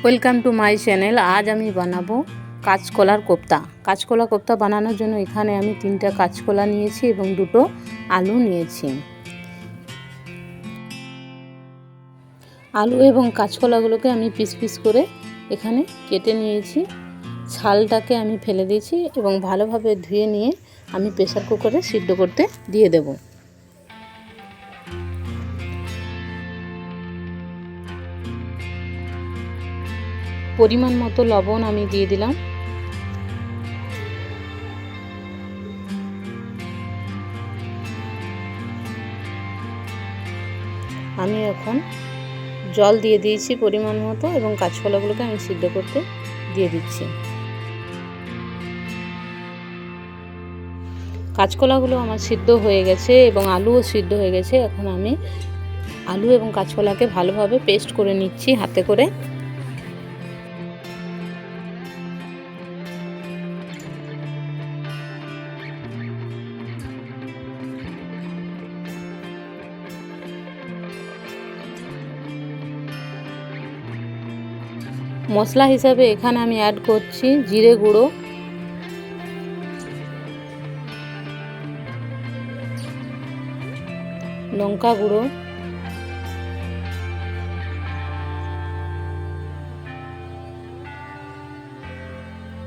Welcome to my channel. আজ আমি বানাবো কাঁচকলার কোপ্তা। কাঁচকলা কোপ্তা বানানোর জন্য এখানে আমি 3টা কাঁচকলা নিয়েছি এবং 2টো আলু নিয়েছি। আলু এবং কাঁচকলাগুলোকে আমি পিস পিস করে এখানে কেটে নিয়েছি। ছালটাকে আমি ফেলে দিয়েছি এবং ভালোভাবে ধুয়ে নিয়ে আমি প্রেসার কুকারে সিদ্ধ করতে দিয়ে দেব। পরিমাণ মতো লবণ আমি দিয়ে দিলাম। আমি এখন জল দিয়ে দিয়েছি পরিমাণ মতো এবং কাঁচকলাগুলোকে আমি সিদ্ধ করতে দিয়ে দিচ্ছি। কাঁচকলাগুলো আমার সিদ্ধ হয়ে গেছে এবং আলুও সিদ্ধ হয়ে গেছে। এখন আমি আলু এবং কাঁচকলাকে ভালোভাবে পেস্ট করে নিচ্ছি হাতে করে। মশলা হিসাবে এখানে আমি অ্যাড করছি জিরে গুঁড়ো, লঙ্কা গুঁড়ো,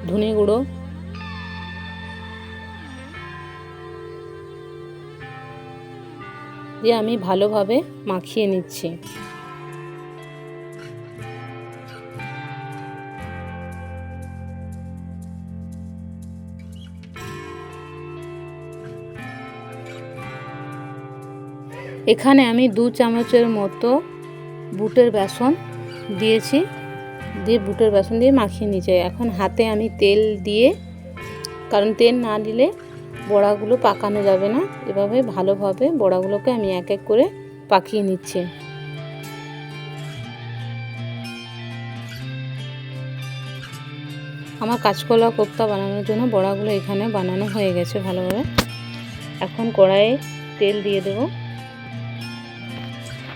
ধনে গুঁড়ো, দিয়ে আমি ভালোভাবে মাখিয়ে নিচ্ছি। এখানে আমি 2 চামচের মতো বুটের বেসন দিয়েছি, দিয়ে বুটের বেসন দিয়ে মাখিয়ে নিয়েছি। এখন হাতে আমি তেল দিয়ে, কারণ তেল না দিলে বড়াগুলো পাকানো যাবে না, এভাবে ভালোভাবে বড়াগুলোকে আমি এক এক করে পাকিয়ে নিচ্ছি। আমার কাঁচকলা কোপ্তা বানানোর জন্য বড়াগুলো এখানে বানানো হয়ে গেছে ভালোভাবে। এখন কড়াইয়ে তেল দিয়ে দেব।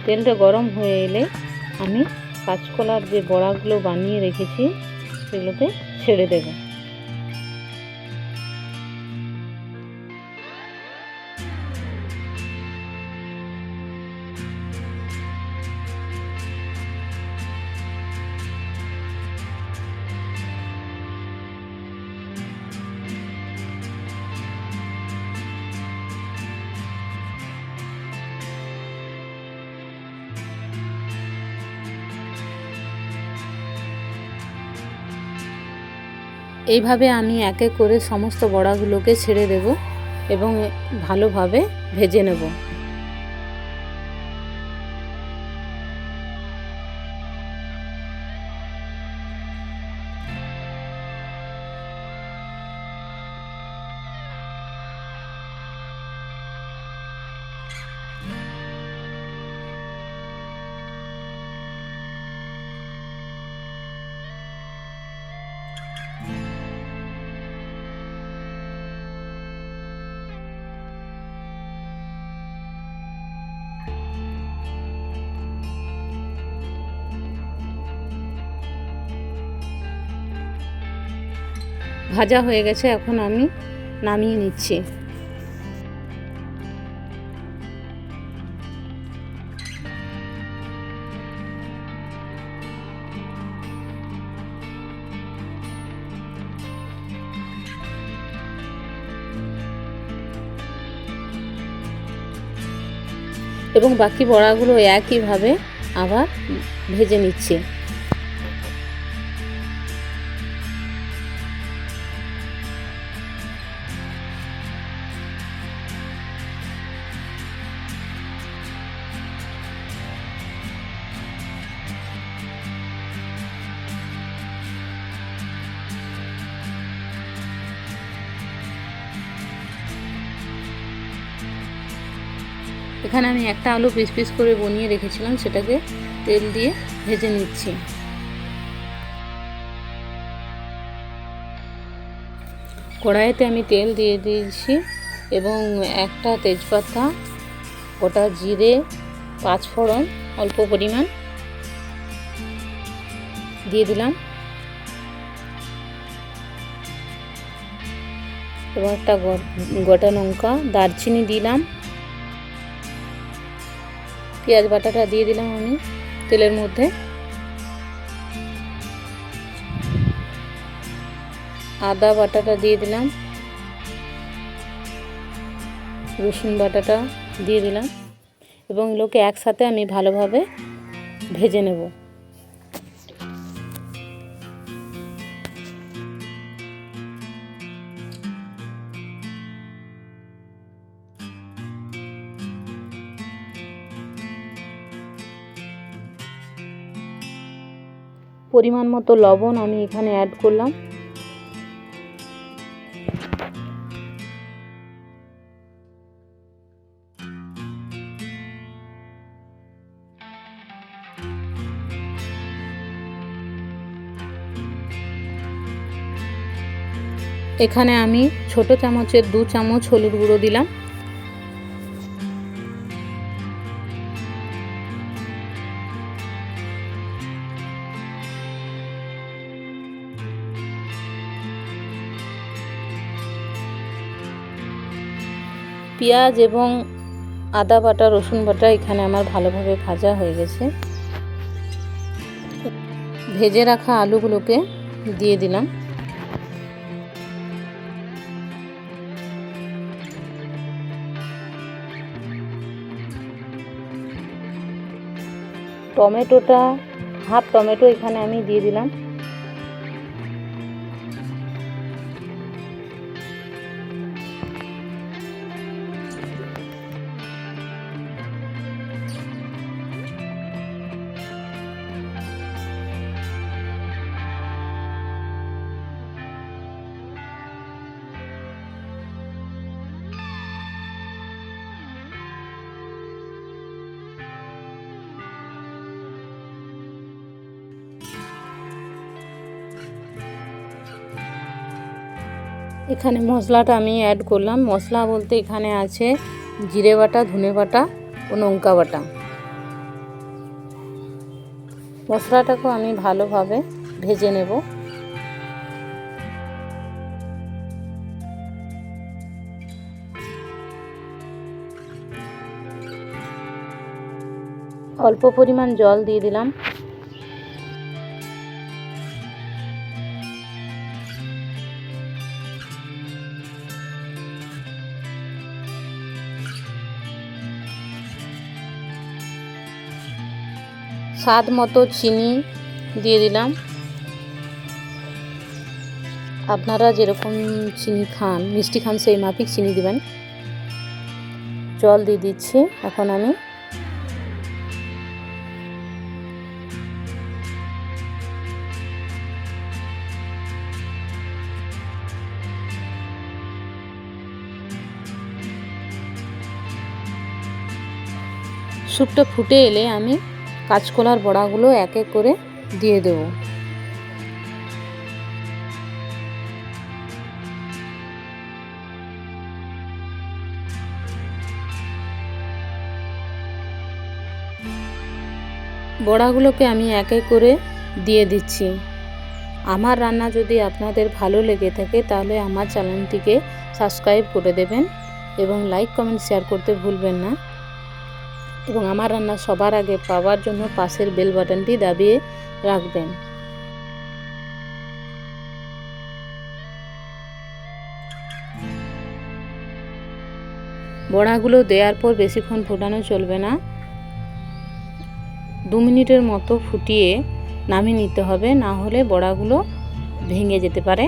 তেলটা গরম হয়ে এলে আমি কাঁচকলার যে বড়াগুলো বানিয়ে রেখেছি সেগুলোকে ছেড়ে দেব। এইভাবে আমি এক এক করে সমস্ত বড়াগুলোকে ছেড়ে দেব এবং ভালোভাবে ভেজে নেব। ভাজা হয়ে গেছে, এখন আমি নামিয়ে নিচ্ছি। এবং বাকি বড়াগুলো একইভাবে আবার ভেজে নিচ্ছি। এখানে আমি একটা আলু পিস পিস করে বনিয়ে রেখেছিলাম, সেটাকে তেল দিয়ে ভেজে নিচ্ছি। কড়াইতে আমি তেল দিয়ে দিয়েছি এবং একটা তেজপাতা, গোটা জিরে, 5 ফোড়ন অল্প পরিমাণ, দিয়ে দিলাম এবং একটা গোটা লঙ্কা, দারচিনি দিলাম, পেঁয়াজ বাটাটা দিয়ে দিলাম আমি তেলের মধ্যে, আদা বাটাটা দিয়ে দিলাম, রসুন বাটাটা দিয়ে দিলাম এবং এগুলোকে একসাথে আমি ভালোভাবে ভেজে নেব। পরিমাণ মতো লবণ আমি এখানে অ্যাড করলাম। এখানে আমি ছোট চামচের 2 চামচ হলুদ গুঁড়ো দিলাম। পেঁয়াজ এবং আদা বাটা, রসুন বাটা এখানে আমার ভালোভাবে ভাজা হয়ে গেছে। ভেজে রাখা আলুগুলোকে দিয়ে দিলাম। টমেটোটা, হাফ টমেটো এখানে আমি দিয়ে দিলাম। এখানে মশলাটা আমি অ্যাড করলাম। মশলা বলতে এখানে আছে জিরে বাটা, ধনে বাটা ও লঙ্কা বাটা। মশলাটাকেও আমি ভালোভাবে ভেজে নেব। অল্প পরিমাণ জল দিয়ে দিলাম। স্বাদ মতো চিনি দিয়ে দিলাম। আপনারা যেরকম চিনি খান, মিষ্টি খান, সেই মাফিক চিনি দিবেন। জল দিয়ে দিচ্ছি এখন আমি। স্যুপটা ফুটে এলে আমি কাঁচকলার বড়াগুলো এক এক করে দিয়ে দেব। বড়াগুলোকে আমি এক এক করে দিয়ে দিচ্ছি। আমার রান্না যদি আপনাদের ভালো লেগে থাকে তাহলে আমার চ্যানেলটিকে সাবস্ক্রাইব করে দেবেন এবং লাইক, কমেন্ট, শেয়ার করতে ভুলবেন না। এবং আমার রান্না সবার আগে পাওয়ার জন্য পাশের বেল বাটনটি দাবিয়ে রাখবেন। বড়াগুলো দেওয়ার পর বেশিক্ষণ ফোটানো চলবে না। 2 মিনিটের মতো ফুটিয়ে নামিয়ে নিতে হবে, না হলে বড়াগুলো ভেঙে যেতে পারে।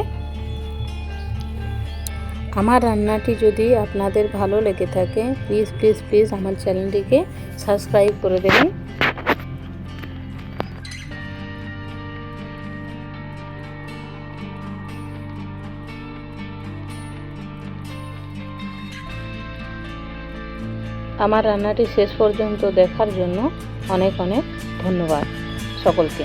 আমার রান্নাটি যদি আপনাদের ভালো লেগে থাকে প্লিজ প্লিজ প্লিজ আমার চ্যানেলটিকে সাবস্ক্রাইব করে দেবেন। আমার রান্নাটি শেষ পর্যন্ত দেখার জন্য অনেক অনেক ধন্যবাদ সকলকে।